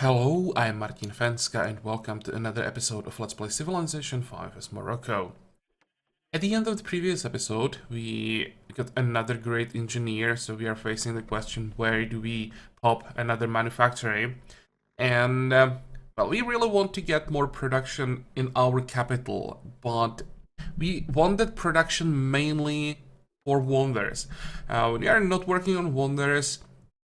Hello, I'm Martin Fencka and welcome to another episode of Let's Play Civilization 5 as Morocco. At the end of the previous episode, we got another great engineer, so we are facing the question, where do we pop another manufactory? And, well, we really want to get more production in our capital, but we want that production mainly for wonders. When we are not working on wonders,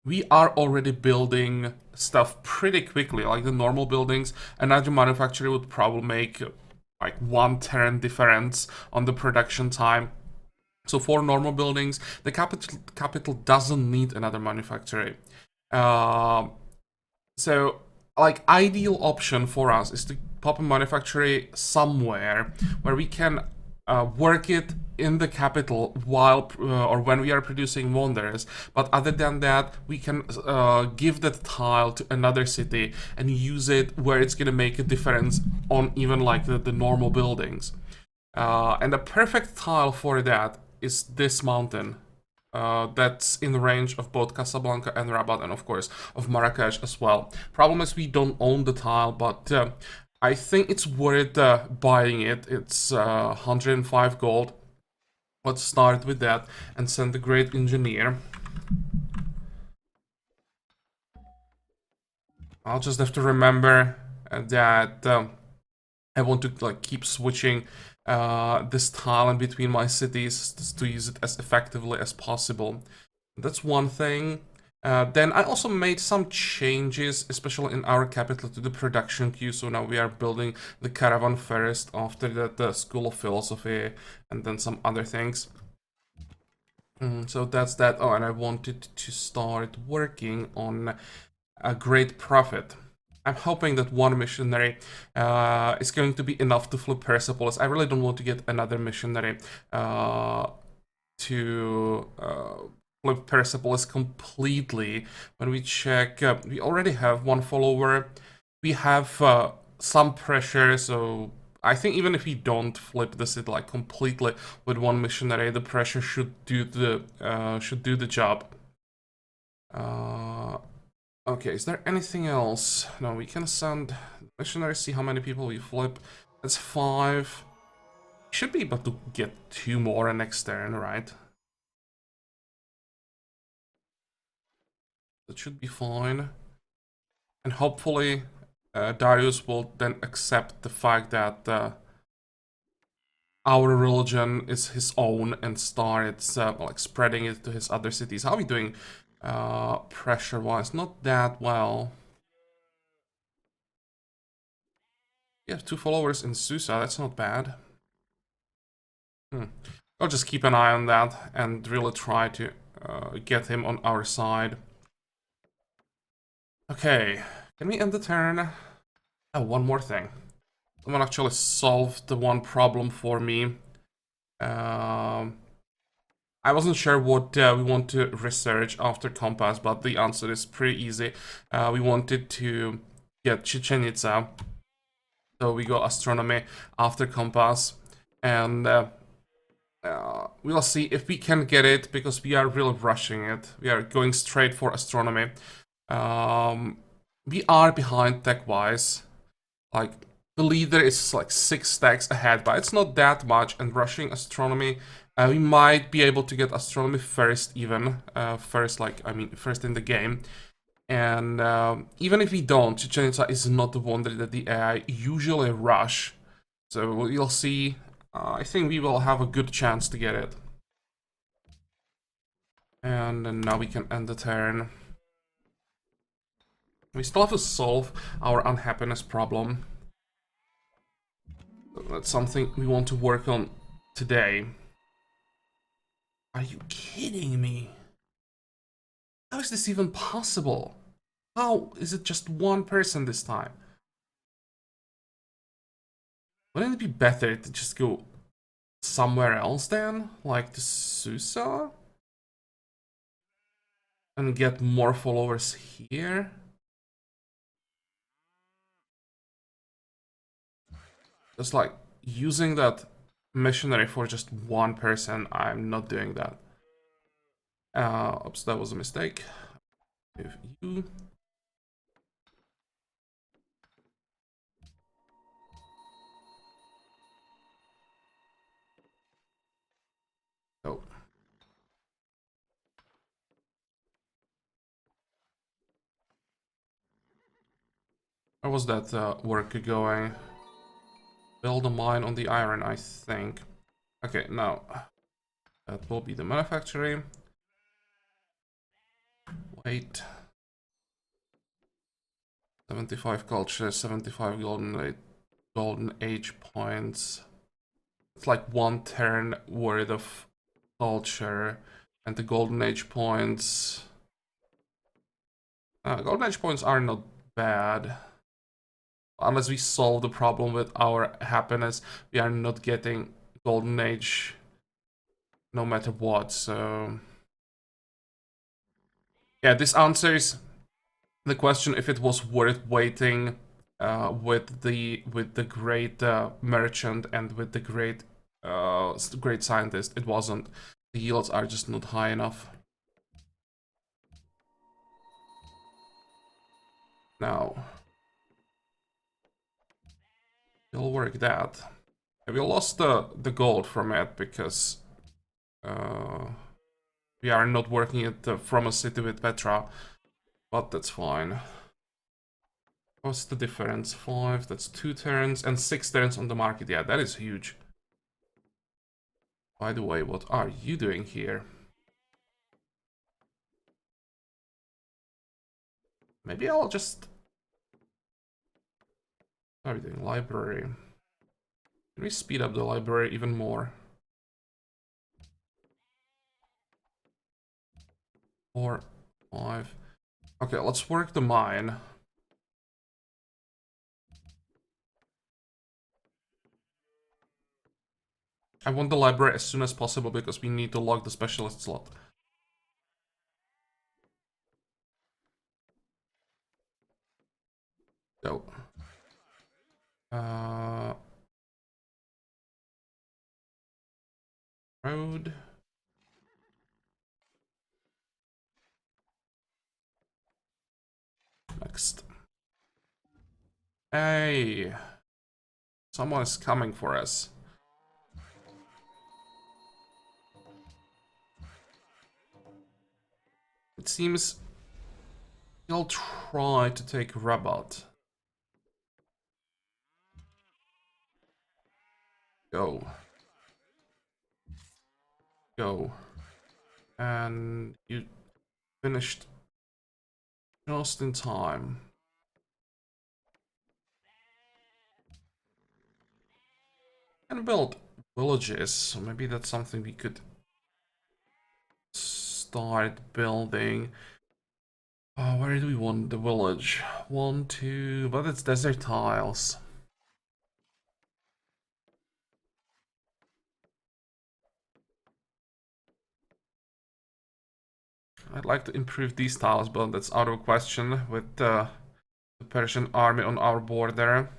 we are already building stuff pretty quickly, like the normal buildings. Another manufacturer would probably make like 1 turn difference on the production time. So for normal buildings, the capital doesn't need another manufacturer. So like ideal option for us is to pop a manufacturer somewhere where we can work it in the capital while or when we are producing wonders. But other than that, we can give that tile to another city and use it where it's gonna make a difference on even like the normal buildings. And the perfect tile for that is this mountain. That's in the range of both Casablanca and Rabat, and of course of Marrakesh as well. Problem is we don't own the tile, but I think it's worth buying it. It's 105 gold. Let's start with that and send the great engineer. I'll just have to remember that I want to like keep switching this tile in between my cities to use it as effectively as possible. That's one thing. Then I also made some changes, especially in our capital, to the production queue. So now we are building the caravan first, after that the School of Philosophy, and then some other things. So that's that. Oh, and I wanted to start working on a great profit. I'm hoping that one missionary is going to be enough to flip Persepolis. I really don't want to get another missionary to flip Persepolis completely. When we check, we already have one follower. We have some pressure, so I think even if we don't flip the city like completely with one missionary, the pressure should do the job. Okay, is there anything else? No, we can send missionaries, see how many people we flip. That's 5. Should be able to get 2 more next turn, right? That should be fine. And hopefully Darius will then accept the fact that our religion is his own and starts like spreading it to his other cities. How are we doing pressure-wise? Not that well. We have 2 followers in Susa, that's not bad. I'll just keep an eye on that and really try to get him on our side. Okay, can we end the turn? Oh, one more thing. Someone actually solved the one problem for me. I wasn't sure what we want to research after Compass, but the answer is pretty easy. We wanted to get Chichen Itza, so we go astronomy after Compass, and we'll see if we can get it, because we are really rushing it. We are going straight for astronomy. We are behind tech-wise. Like, the leader is like 6 stacks ahead, but it's not that much, and rushing astronomy, we might be able to get astronomy first even. First in the game. And even if we don't, Chichen Itza is not the wonder that the AI usually rush. So you'll see. I think we will have a good chance to get it. And then now we can end the turn. We still have to solve our unhappiness problem. That's something we want to work on today. Are you kidding me? How is this even possible? How is it just one person this time? Wouldn't it be better to just go somewhere else then? Like to Susa? And get more followers here? Just like using that missionary for just one person, I'm not doing that. Oops, that was a mistake. If you Where was that work going? Build a mine on the iron, I think. Okay, now that will be the manufacturing. Wait. 75 culture, 75 golden age points. It's like 1 turn worth of culture, and the golden age points. Golden age points are not bad. Unless we solve the problem with our happiness, we are not getting golden age no matter what, so yeah, this answers the question if it was worth waiting with the great merchant and with the great scientist. It wasn't. The yields are just not high enough. Now we'll work that. We lost the gold from it because we are not working it from a city with Petra, but that's fine. What's the difference? 5, that's 2 turns, and 6 turns on the market. Yeah, that is huge. By the way, what are you doing here? Maybe I'll just... What are we doing? Library. Can we speed up the library even more? 4, 5. Okay, let's work the mine. I want the library as soon as possible because we need to lock the specialist slot. Go. Road. Next. Hey. Someone is coming for us. It seems he'll try to take Rabat. Go. Go. And you finished just in time. And build villages, so maybe that's something we could start building. Where do we want the village? 1, 2, but it's desert tiles. I'd like to improve these tiles, but that's out of question with the Persian army on our border.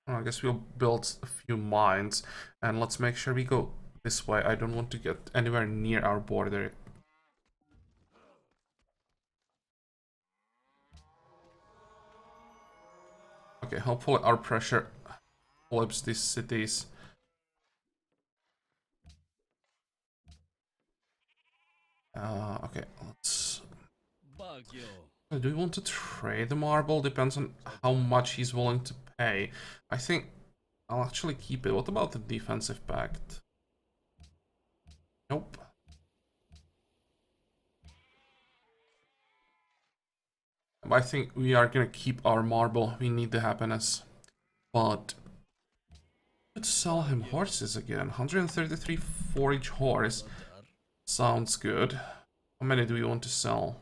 I guess we'll build a few mines, and let's make sure we go this way. I don't want to get anywhere near our border. Okay, hopefully our pressure flips these cities. Okay, let's... Do we want to trade the marble? Depends on how much he's willing to pay. I think I'll actually keep it. What about the defensive pact? Nope. I think we are gonna keep our marble. We need the happiness. But let's sell him horses again. 133 for each horse. Sounds good. How many do we want to sell?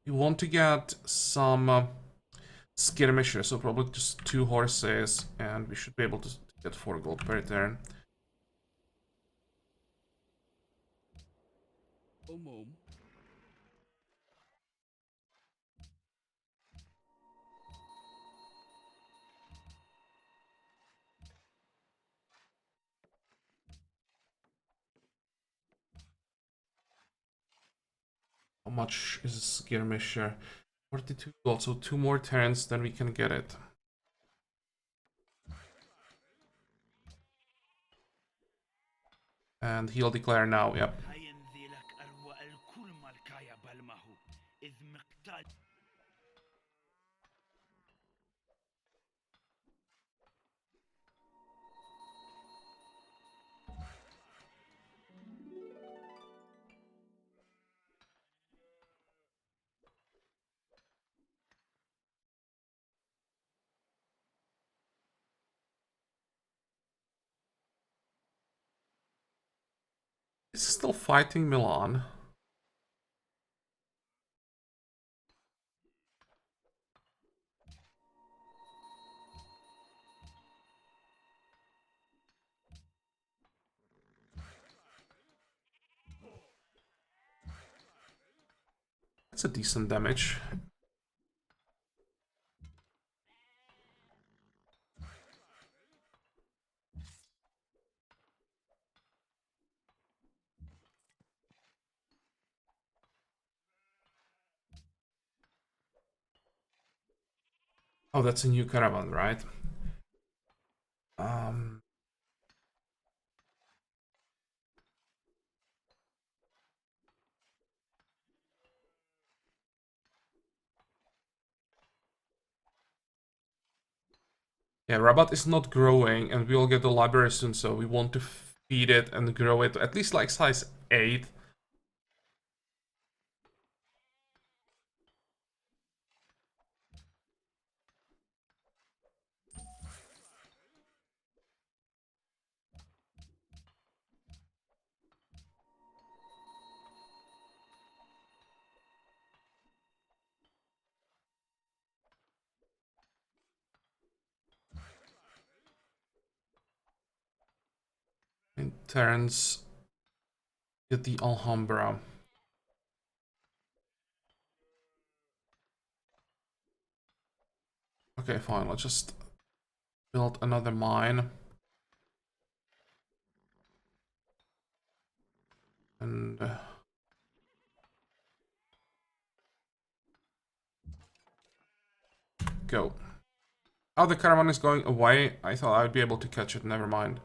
We want to get some skirmishers, so probably just 2 horses, and we should be able to get 4 gold per turn. How much is a skirmisher? 42 gold, so 2 more turns, then we can get it. And he'll declare now, yep. He's still fighting Milan. That's a decent damage. Oh, that's a new caravan, right? Yeah, Rabat is not growing, and we'll get the library soon, so we want to feed it and grow it at least like size 8. In turns, get the Alhambra. Okay, fine, let's just build another mine. And go. Oh, the caravan is going away. I thought I'd be able to catch it, never mind.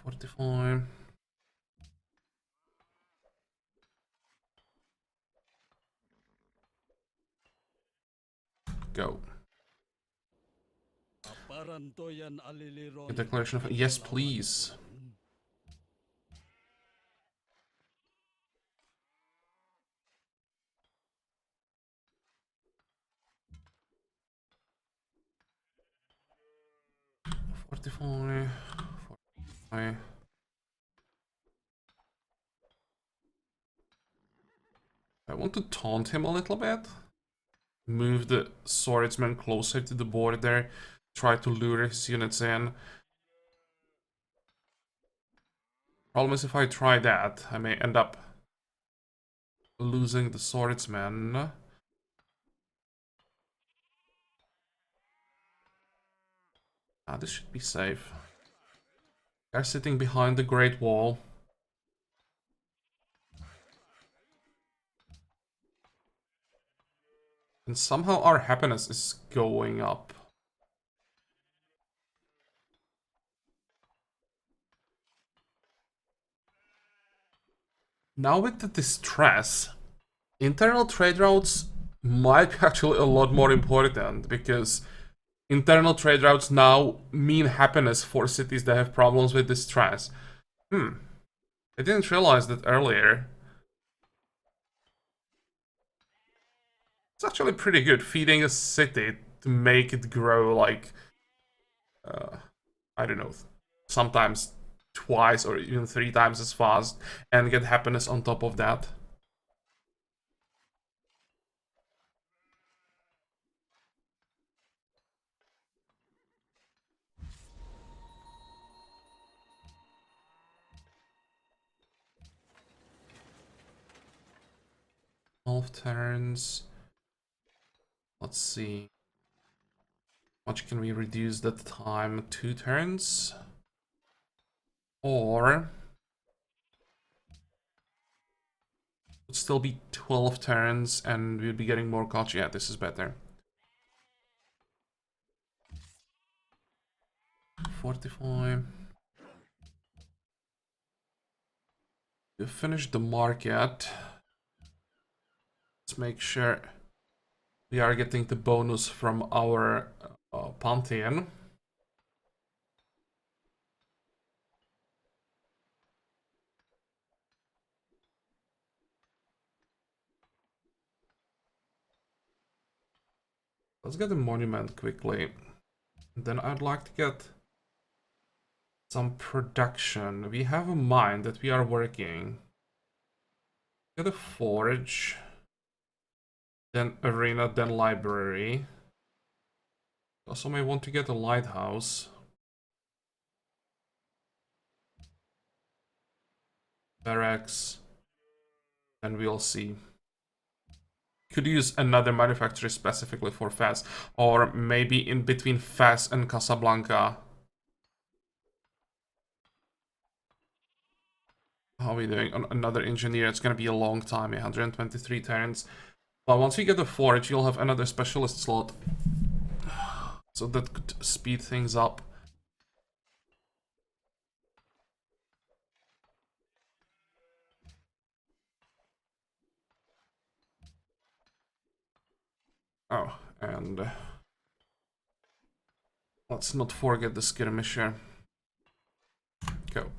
Fortify. Go. A declaration of yes, please. Fortify. Fortify. I want to taunt him a little bit. Move the swordsman closer to the border. Try to lure his units in. Problem is, if I try that, I may end up losing the swordsman. Ah, this should be safe. They're sitting behind the Great Wall. And somehow our happiness is going up. Now with the distress, internal trade routes might be actually a lot more important, because internal trade routes now mean happiness for cities that have problems with distress. I didn't realize that earlier. It's actually pretty good feeding a city to make it grow like, I don't know, sometimes twice or even 3 times as fast, and get happiness on top of that. Twelve turns. Let's see. How much can we reduce that time? 2 turns? Or would still be 12 turns and we'd be getting more culture. Yeah, this is better. 45. We finished the market. Let's make sure we are getting the bonus from our Pantheon. Let's get a monument quickly. Then I'd like to get some production. We have a mine that we are working. Get a forge. Then arena, then library. Also may want to get a lighthouse. Barracks. Then we'll see. Could use another manufacturer specifically for Fez. Or maybe in between Fez and Casablanca. How are we doing on another engineer? It's gonna be a long time, 123 turns. But once we get the forge, you'll have another specialist slot. So that could speed things up. Oh, and let's not forget the skirmisher. Go.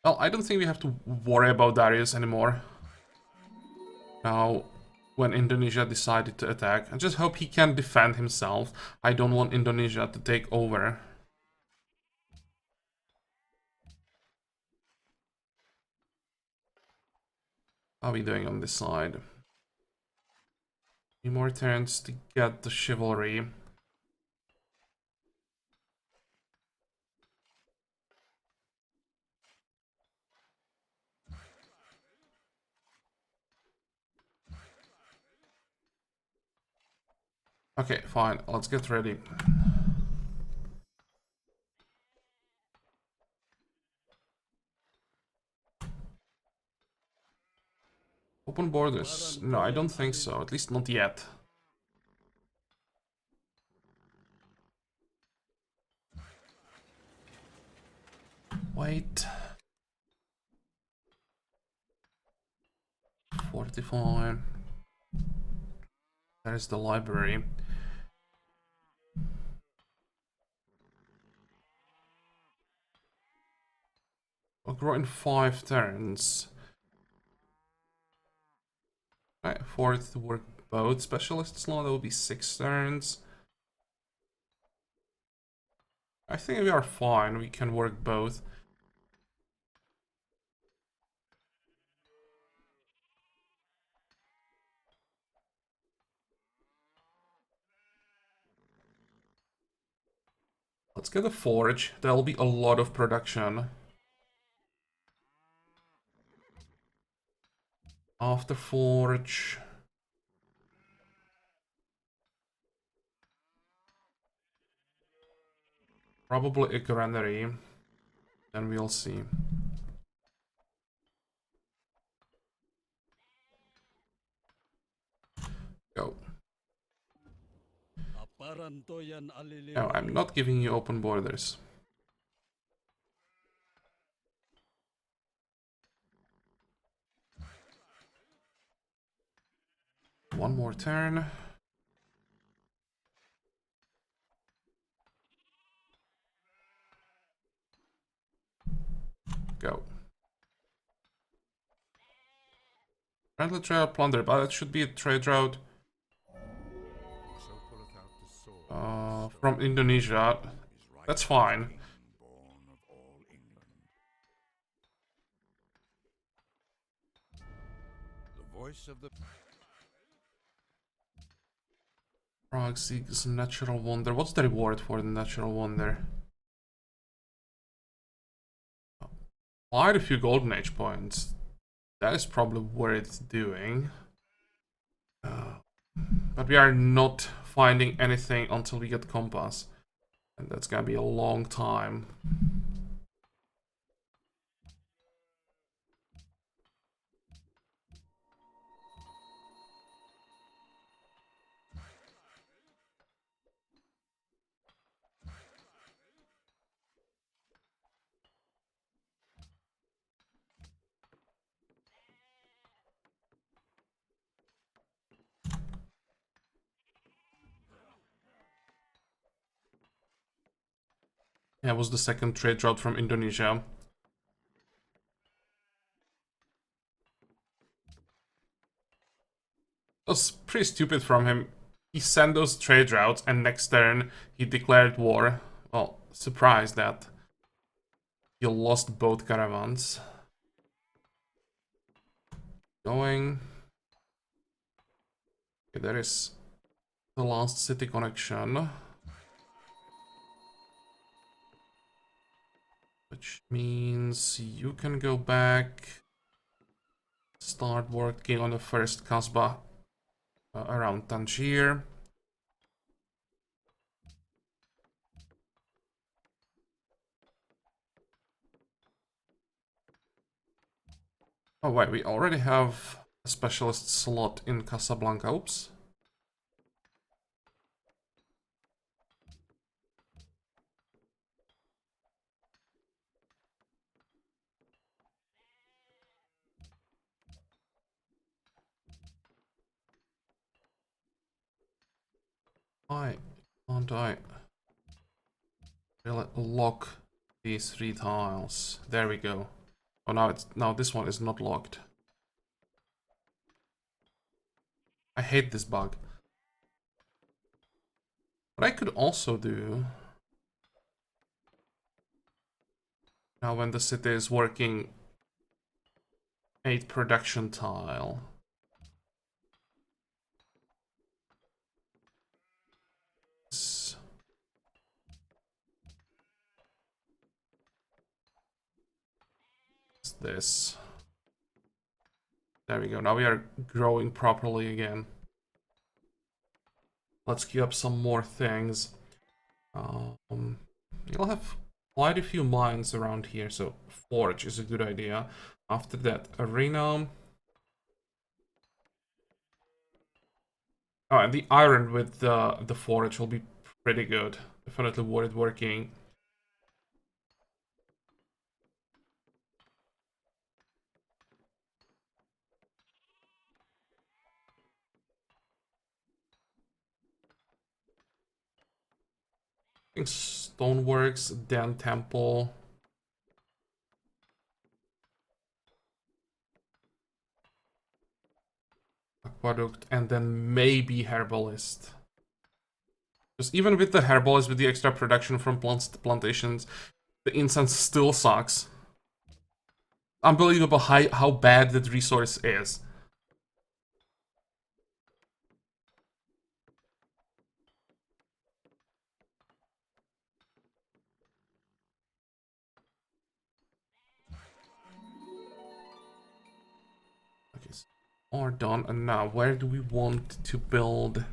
Well, I don't think we have to worry about Darius anymore. Now, when Indonesia decided to attack, I just hope he can defend himself. I don't want Indonesia to take over. How are we doing on this side? 3 more turns to get the chivalry. Okay, fine. Let's get ready. Open borders? No, I don't think so. At least not yet. Wait. 45. There's the library. We'll grow in 5 turns. Right, 4th to work both specialist slot, that will be 6 turns. I think we are fine, we can work both. Let's get a forge, there'll be a lot of production. After forge... probably a granary. Then we'll see. Go. No, I'm not giving you open borders. One more turn. Go. Friendly trade plunder, but it should be a trade route from Indonesia. That's fine. Prague seeks natural wonder. What's the reward for the natural wonder? Quite a few golden age points. That is probably worth doing. But we are not finding anything until we get compass. And that's gonna be a long time. Yeah, it was the second trade route from Indonesia. It was pretty stupid from him. He sent those trade routes, and next turn he declared war. Well, surprised that he lost both caravans. Going. Okay, there is the last city connection. Which means you can go back. Start working on the first Kasbah around Tangier. Oh wait, we already have a specialist slot in Casablanca. Oops. Why can't I really lock these 3 tiles? There we go. Oh, now this one is not locked. I hate this bug. What I could also do now when the city is working 8 production tile. This. There we go. Now we are growing properly again. Let's queue up some more things. You'll have quite a few mines around here, so forge is a good idea. After that, arena. Oh, and the iron with the forge will be pretty good. Definitely worth working. I think stoneworks, then temple. Aqueduct, and then maybe herbalist. Because even with the herbalist, with the extra production from plantations, the incense still sucks. Unbelievable how bad that resource is. Okay, so all done. And now, where do we want to build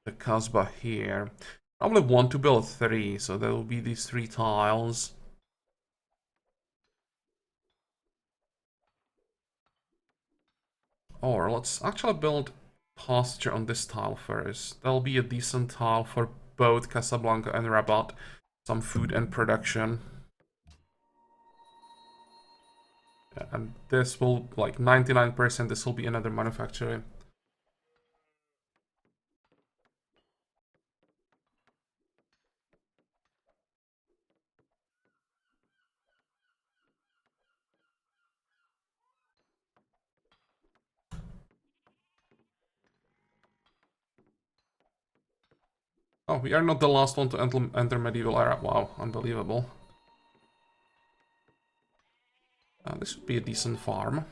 the Kasbah here? Probably want to build 3, so there will be these 3 tiles. Or let's actually build pasture on this tile first. That'll be a decent tile for both Casablanca and Rabat. Some food and production. Yeah, and this will, like 99%, this will be another manufacturer. Oh, we are not the last one to enter medieval era. Wow, unbelievable. This would be a decent farm.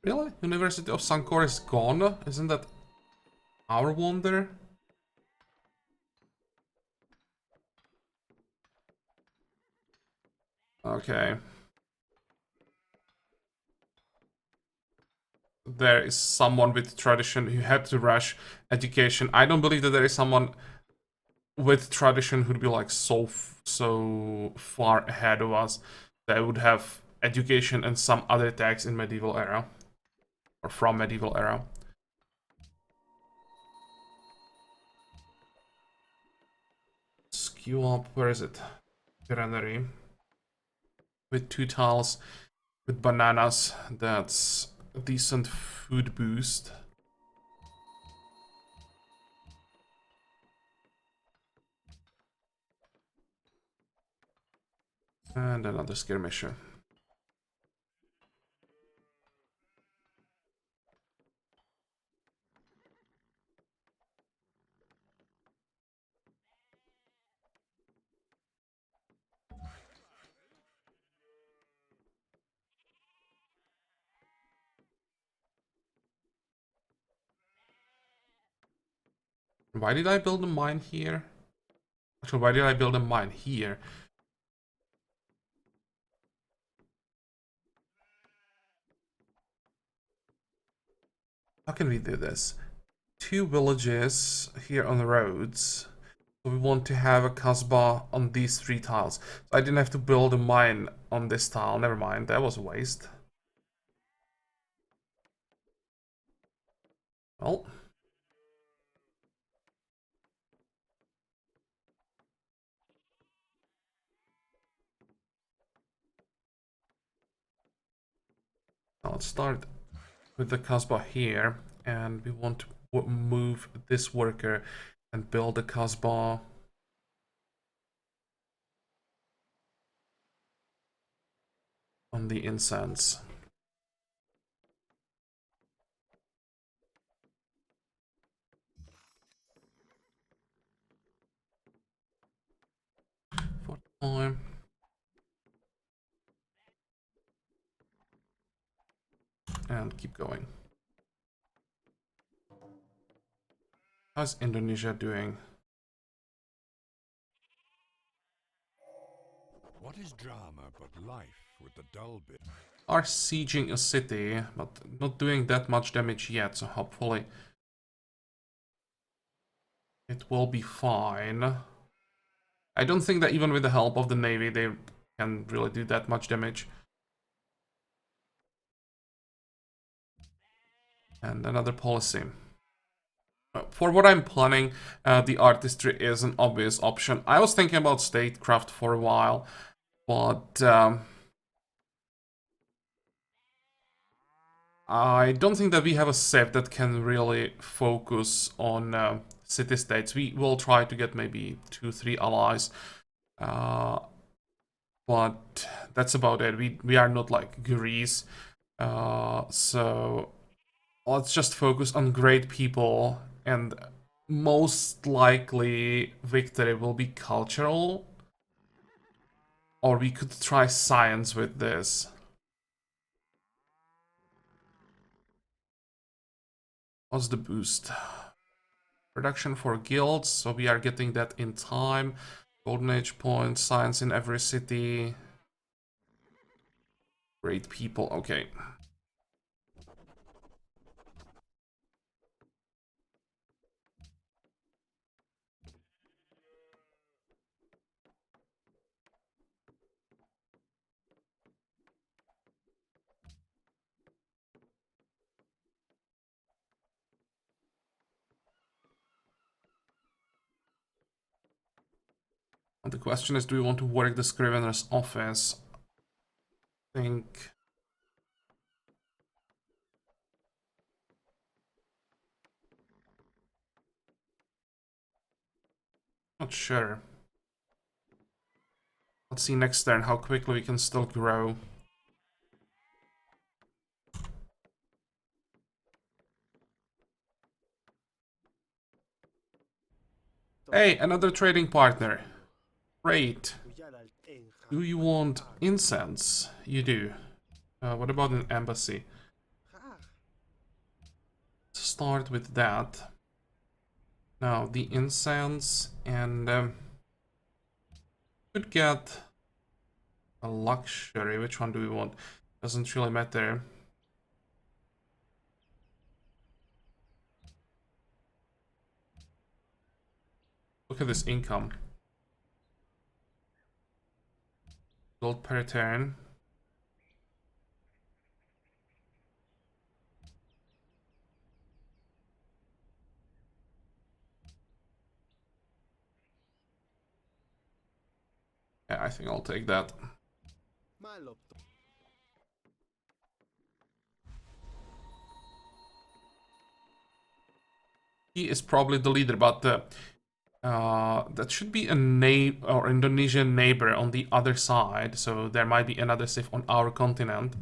Really? University of Sankor is gone? Isn't that our wonder? Okay. There is someone with tradition who had to rush education. I don't believe that there is someone with tradition who'd be like so far ahead of us that would have education and some other tags in medieval era or from medieval era. Skew up, where is it? Granary with 2 tiles with bananas. That's a decent food boost. And another skirmisher. Why did I build a mine here? Actually, why did I build a mine here? How can we do this? 2 villages here on the roads. So we want to have a Kasbah on these 3 tiles. So I didn't have to build a mine on this tile. Never mind, that was a waste. Well. Now let's start with the Kasbah here. And we want to move this worker and build a Kasbah on the incense. For time. And keep going. How's Indonesia doing? What is drama but life with the dull bit? Are sieging a city, but not doing that much damage yet, so hopefully it will be fine. I don't think that even with the help of the navy they can really do that much damage. And another policy. For what I'm planning, the artistry is an obvious option. I was thinking about statecraft for a while, but I don't think that we have a set that can really focus on city-states. We will try to get maybe 2-3 allies, but that's about it. We are not like Greece, so let's just focus on great people, and most likely victory will be cultural, or we could try science with this. What's the boost? Production for guilds, so we are getting that in time. Golden Age points, science in every city. Great people, okay. And the question is, do we want to work the Scrivener's office? I think... Not sure. Let's see next turn how quickly we can still grow. Hey, another trading partner. Great. Do you want incense? You do. What about an embassy? start with that. Now, the incense, and could get a luxury. Which one do we want? Doesn't really matter. Look at this income. Gold per turn. Yeah, I think I'll take that. He is probably the leader, but that should be a or Indonesian neighbor on the other side, so there might be another civ on our continent.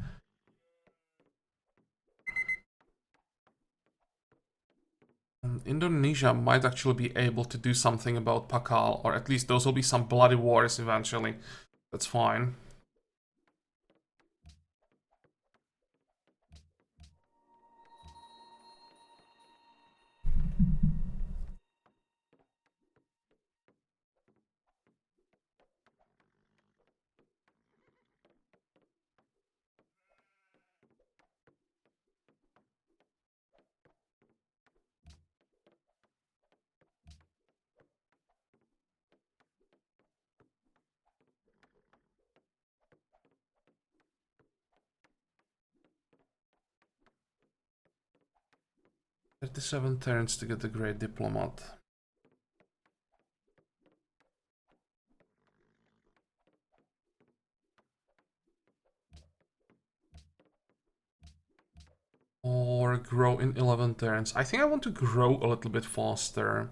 And Indonesia might actually be able to do something about Pakal, or at least those will be some bloody wars eventually. That's fine. "37 turns to get a great diplomat." Or grow in 11 turns. I think I want to grow a little bit faster.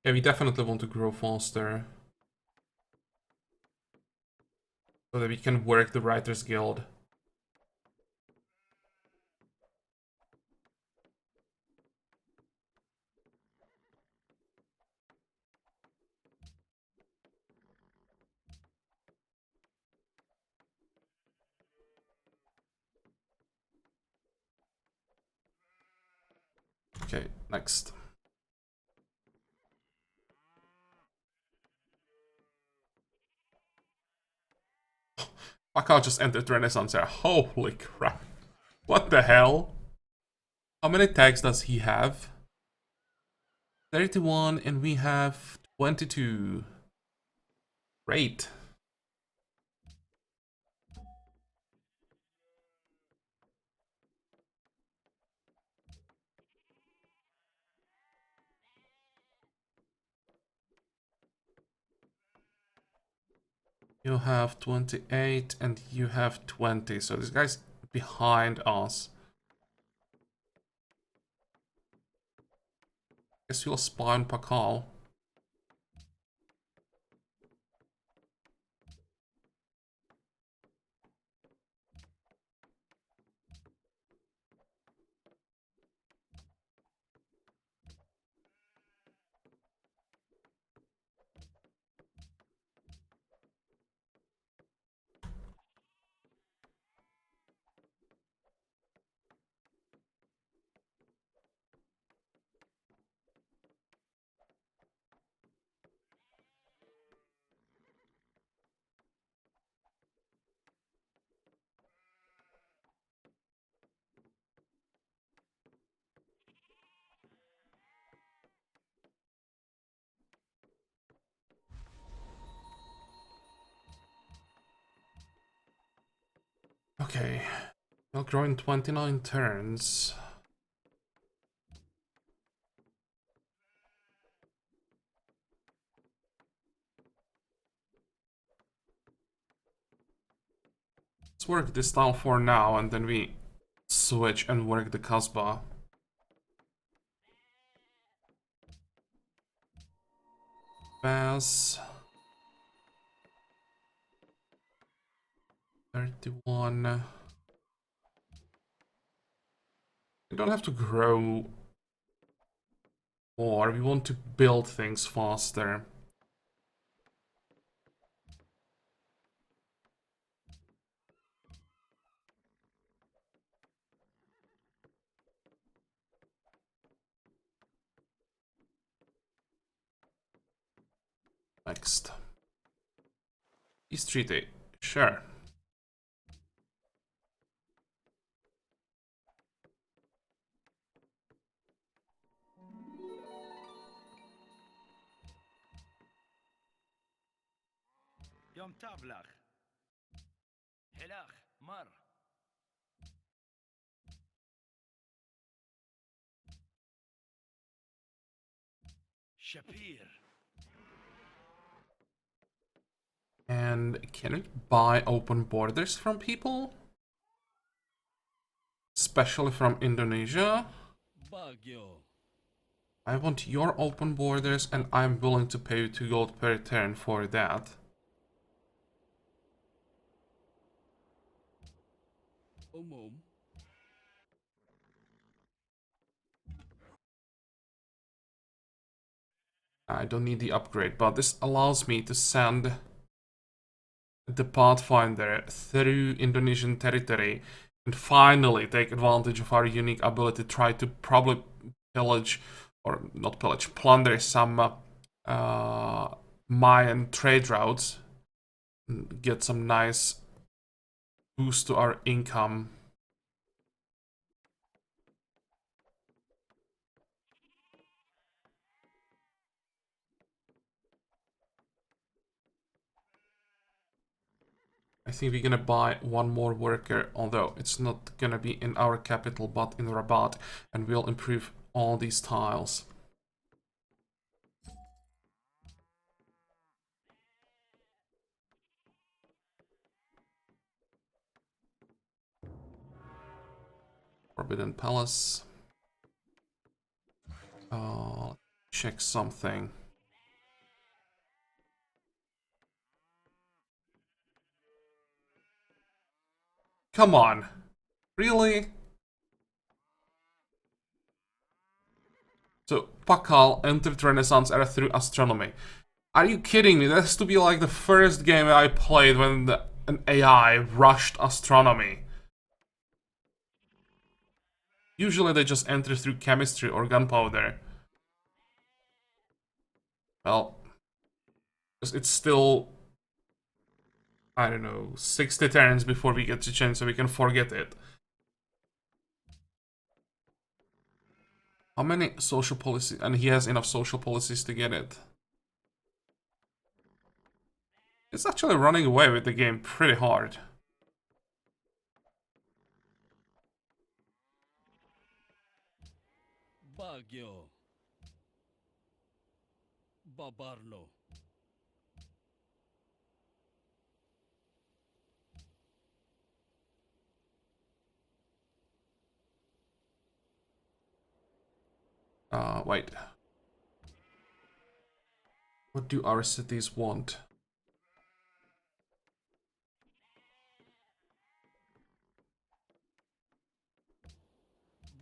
Yeah, we definitely want to grow faster. So that we can work the Writers Guild. Okay, next. Pakal just entered Renaissance era. Holy crap. What the hell? How many tags does he have? 31 and we have 22. Great. You have 28 and you have 20. So this guy's behind us. Guess we'll spawn Pakal. Okay. We'll grow in 29 turns. Let's work this style for now and then we switch and work the Kasbah. Pass. 31. We don't have to grow more. We want to build things faster. Next. Peace treaty. Sure. يوم تابلغ هلاخ مر شبير. And can we buy open borders from people? Especially from Indonesia? I want your open borders and I'm willing to pay you 2 gold per turn for that. I don't need the upgrade, but this allows me to send the Pathfinder through Indonesian territory and finally take advantage of our unique ability to try to probably pillage, or not pillage, plunder some Mayan trade routes and get some nice boost to our income. I think we're gonna buy one more worker, although it's not gonna be in our capital but in Rabat, and we'll improve all these tiles. Forbidden Palace. Check something. Come on. Really? So, Pakal entered Renaissance era through astronomy. Are you kidding me? That has to be like the first game I played when an AI rushed astronomy. Usually they just enter through chemistry or gunpowder. Well, it's still, I don't know, 60 turns before we get to change, so we can forget it. How many social policies? And he has enough social policies to get it. It's actually running away with the game pretty hard. Baguio. Babarno. Wait. What do our cities want?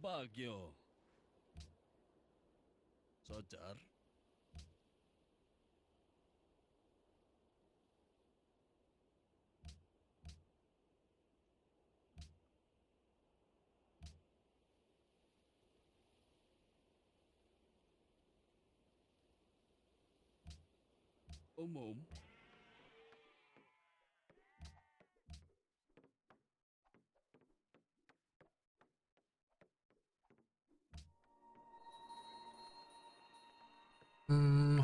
Baguio. Sodar. Umum.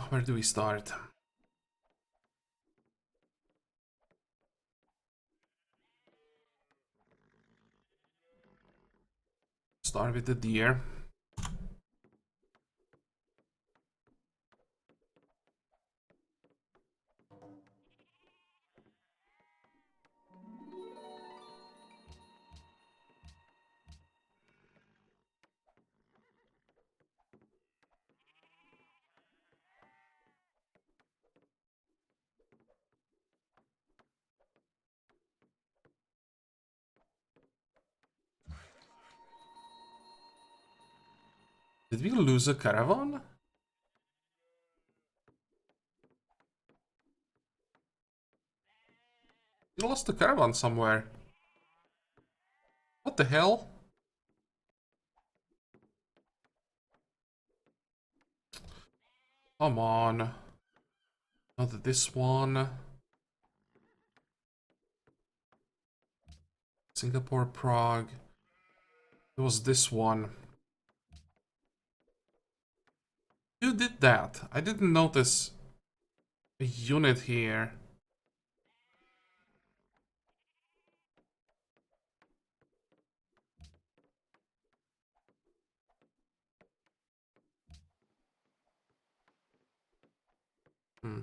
Where do we start? Start with the deer. Did we lose a caravan? We lost a caravan somewhere. What the hell? Come on. Not this one. Singapore, Prague. It was this one. Who did that? I didn't notice a unit here. Might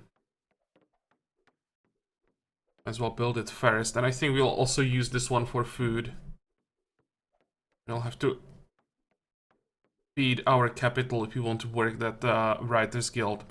as well build it first. And I think we'll also use this one for food. We'll have to feed our capital if we want to work that Writers Guild.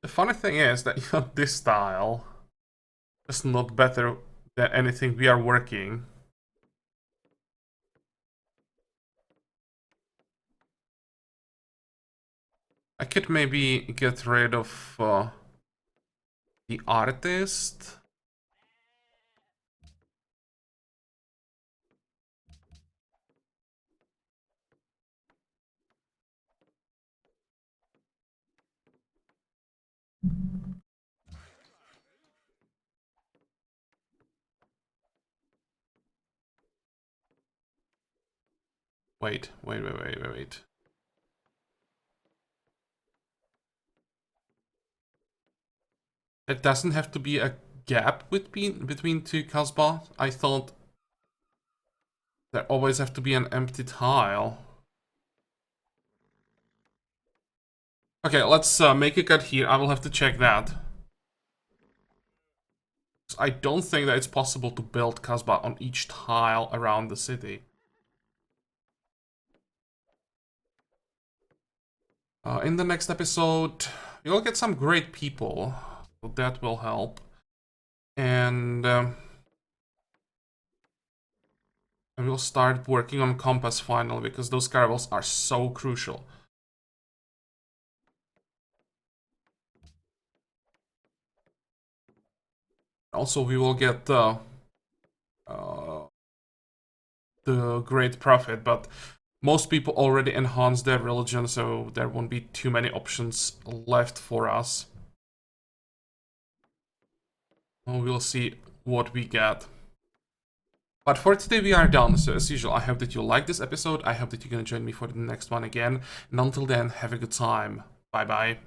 The funny thing is that this style is not better than anything we are working. I could maybe get rid of the artist. Wait. It doesn't have to be a gap between two Kasbah. I thought there always have to be an empty tile. Okay, let's make a cut here. I will have to check that. I don't think that it's possible to build Kasbah on each tile around the city. In the next episode, you'll get some great people, so that will help. And we'll start working on Compass finally, because those caravels are so crucial. Also, we will get the great profit, but most people already enhanced their religion, so there won't be too many options left for us. We'll see what we get. But for today we are done, so as usual, I hope that you liked this episode, I hope that you're gonna join me for the next one again, and until then, have a good time. Bye bye.